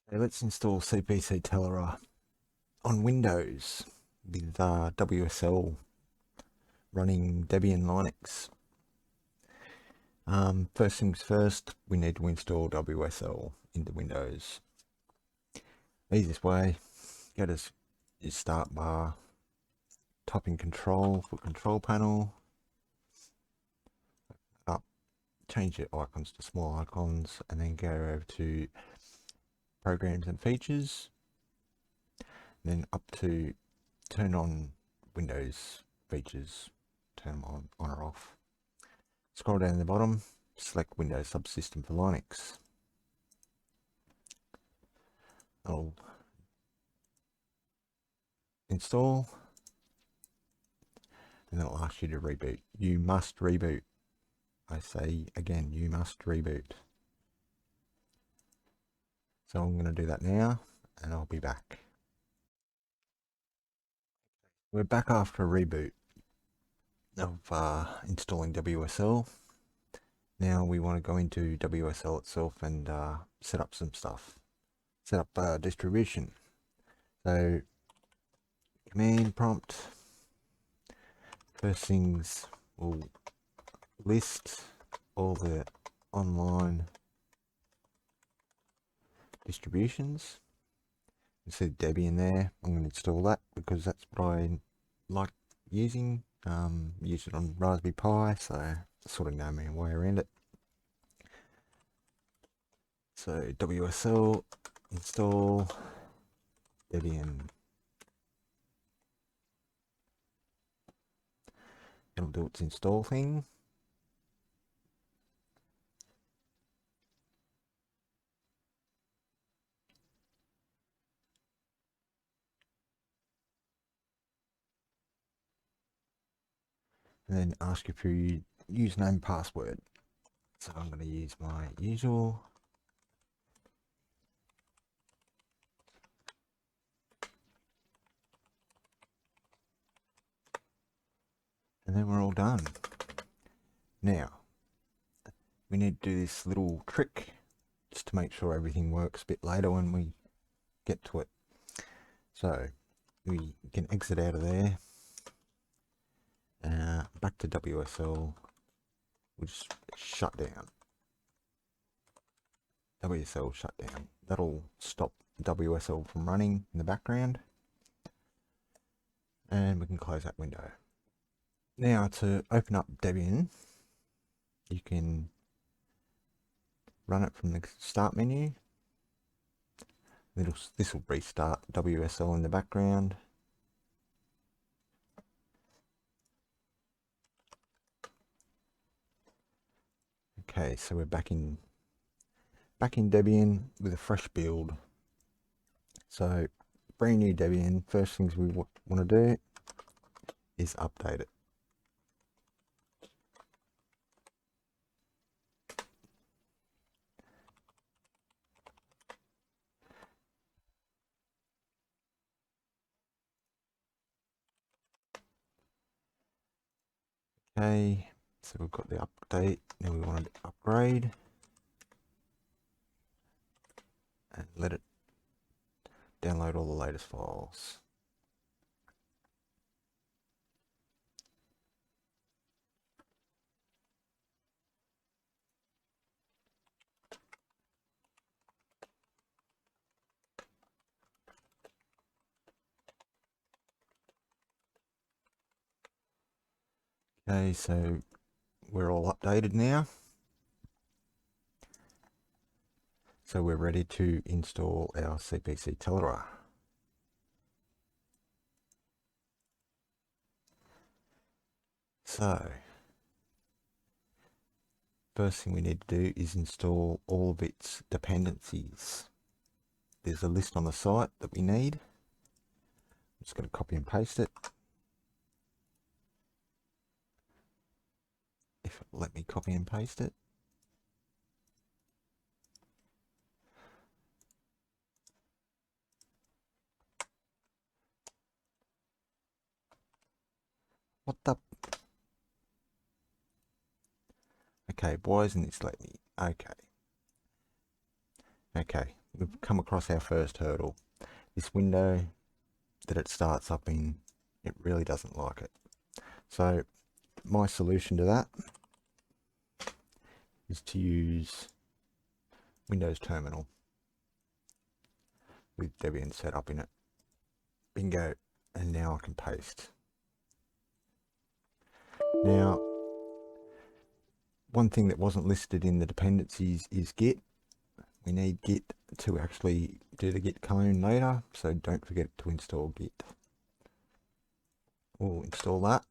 Okay, let's install CPCtelera on Windows with WSL running Debian Linux. First things first, we need to install WSL into Windows. Easiest way, go to your start bar, type in control for control panel, up, change your icons to small icons, and then go over to programs and features, then up to turn on Windows features, turn them on or off. Scroll down to the bottom, select Windows Subsystem for Linux. I'll install, and then it'll ask you to reboot. You must reboot. I say again, you must reboot. So I'm going to do that now, and I'll be back. We're back after a reboot of installing WSL. Now we want to go into WSL itself and set up some stuff. Set up distribution. So command prompt. First things, we'll list all the online distributions. You see Debian there. I'm going to install that because that's what I like using. Use it on Raspberry Pi, so I sort of know my way around it. So WSL install Debian. It'll do its install thing. And then ask you for your username and password. So I'm going to use my usual. And then we're all done. Now, we need to do this little trick just to make sure everything works a bit later when we get to it. So we can exit out of there. Back to WSL. We'll just shut down. WSL shut down. That'll stop WSL from running in the background. And we can close that window. Now to open up Debian, you can run it from the start menu. This will restart WSL in the background. Okay, so we're back in Debian with a fresh build. So brand new Debian, first things we want to do is update it. Okay, so we've got the update, now we want to upgrade and let it download all the latest files. Okay, so we're all updated now. So we're ready to install our CPCtelera. So first thing we need to do is install all of its dependencies. There's a list on the site that we need. I'm just going to copy and paste it. If it let me copy and paste it. What the? Okay, why isn't this letting me? Okay. Okay, we've come across our first hurdle. This window that it starts up in, it really doesn't like it. So my solution to that is to use Windows Terminal with Debian set up in it. Bingo. And now I can paste. Now, one thing that wasn't listed in the dependencies is Git. We need Git to actually do the Git clone later, so don't forget to install Git. We'll install that.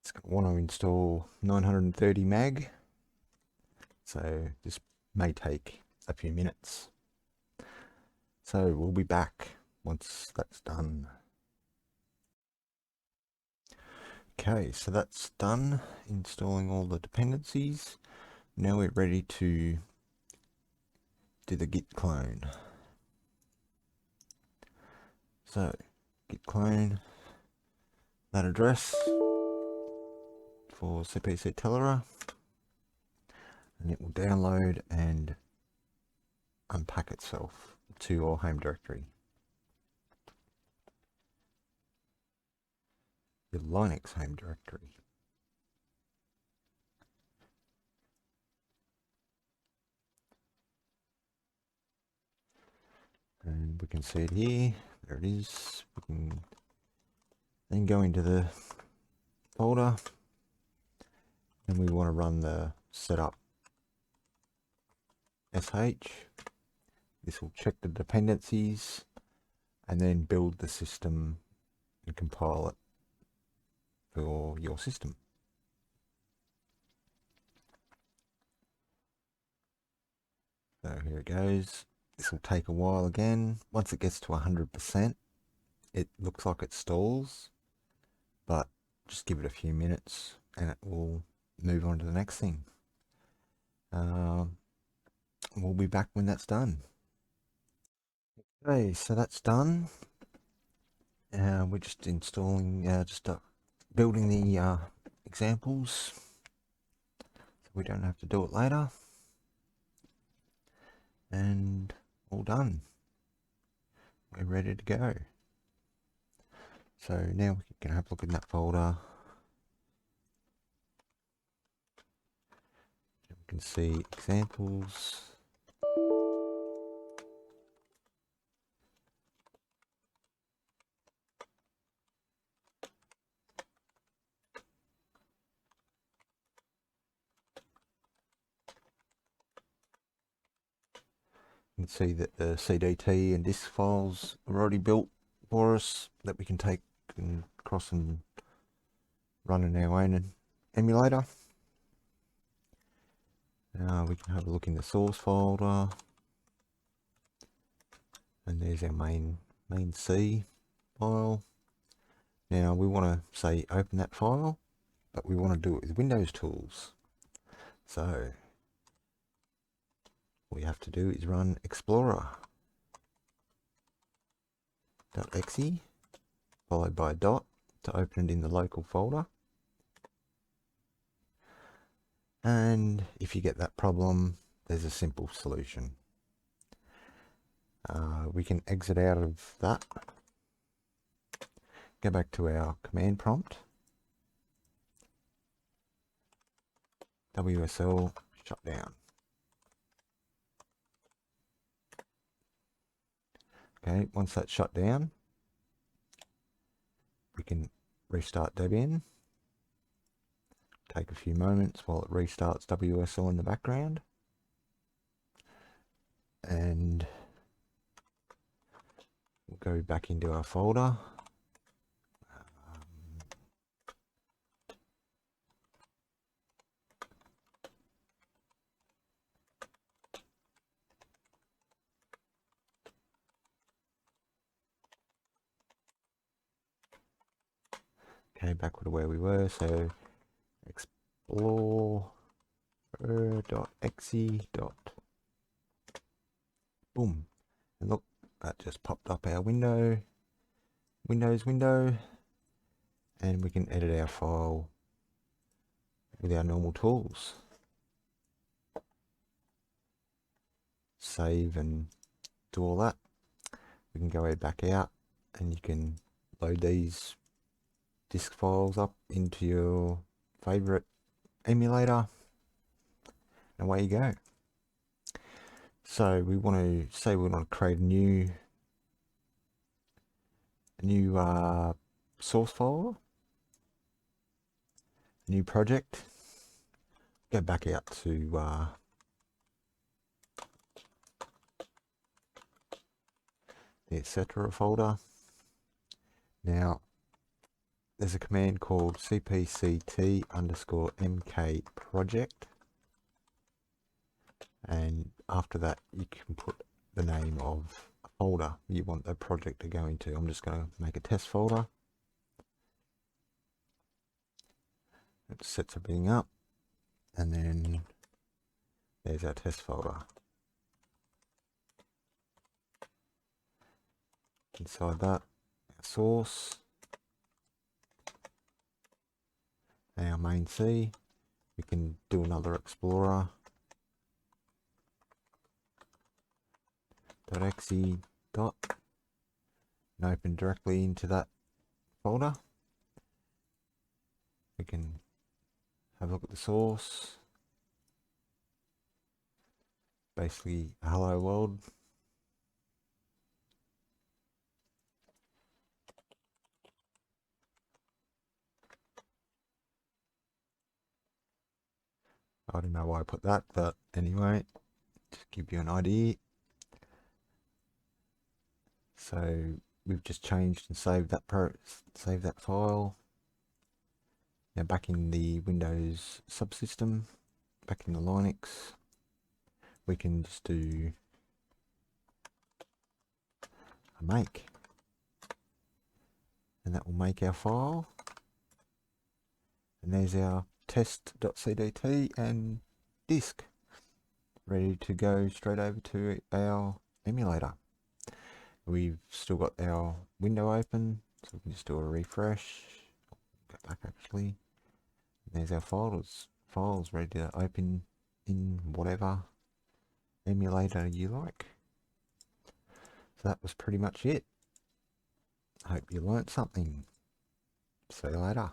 It's going to want to install 930 meg, so this may take a few minutes. So we'll be back once that's done. Okay, so that's done, installing all the dependencies. Now we're ready to do the Git clone. So, Git clone that address for CPCtelera, and it will download and unpack itself to your home directory. Your Linux home directory. And we can see it here. There it is. We can then go into the folder, and we want to run the setup sh. This will check the dependencies and then build the system and compile it for your system. So here it goes. This will take a while again. Once it gets to 100%, it looks like it stalls, but just give it a few minutes and it will move on to the next thing. We'll be back when that's done. Okay, so that's done. We're just installing, building the examples, so we don't have to do it later. And all done. We're ready to go. So now we can have a look in that folder. We can see examples. You can see that the CDT and disk files are already built for us that we can take and cross and run in our own emulator. We can have a look in the source folder, and there's our main C file. Now we want to say open that file, but we want to do it with Windows tools. So all we have to do is run explorer.exe followed by a dot to open it in the local folder. And if you get that problem, there's a simple solution. We can exit out of that, go back to our command prompt, WSL shutdown. Okay, once that's shut down, we can restart Debian. Take a few moments while it restarts WSL in the background. And we'll go back into our folder. Okay, back to where we were. So explorer.exe. Boom. And look, that just popped up our Windows window, and we can edit our file with our normal tools. Save and do all that. We can go back out and you can load these disk files up into your favorite emulator and away you go. So we want to create a new source folder, a new project. Go back out to the etc folder. Now there's a command called CPCT_MK project, and after that you can put the name of a folder you want the project to go into. I'm just going to make a test folder. It sets everything up, and then there's our test folder. Inside that, our source, our main C. We can do another explorer. .exe and open directly into that folder. We can have a look at the source. Basically a hello world. I don't know why I put that, but anyway, just give you an idea. So we've just changed and saved that file. Now back in the Windows Subsystem, back in the Linux, we can just do a make, and that will make our file. And there's our test.cdt and disk, ready to go straight over to our emulator. We've still got our window open, so we can just do a refresh. Go back actually. There's our files ready to open in whatever emulator you like. So that was pretty much it. I hope you learnt something. See you later.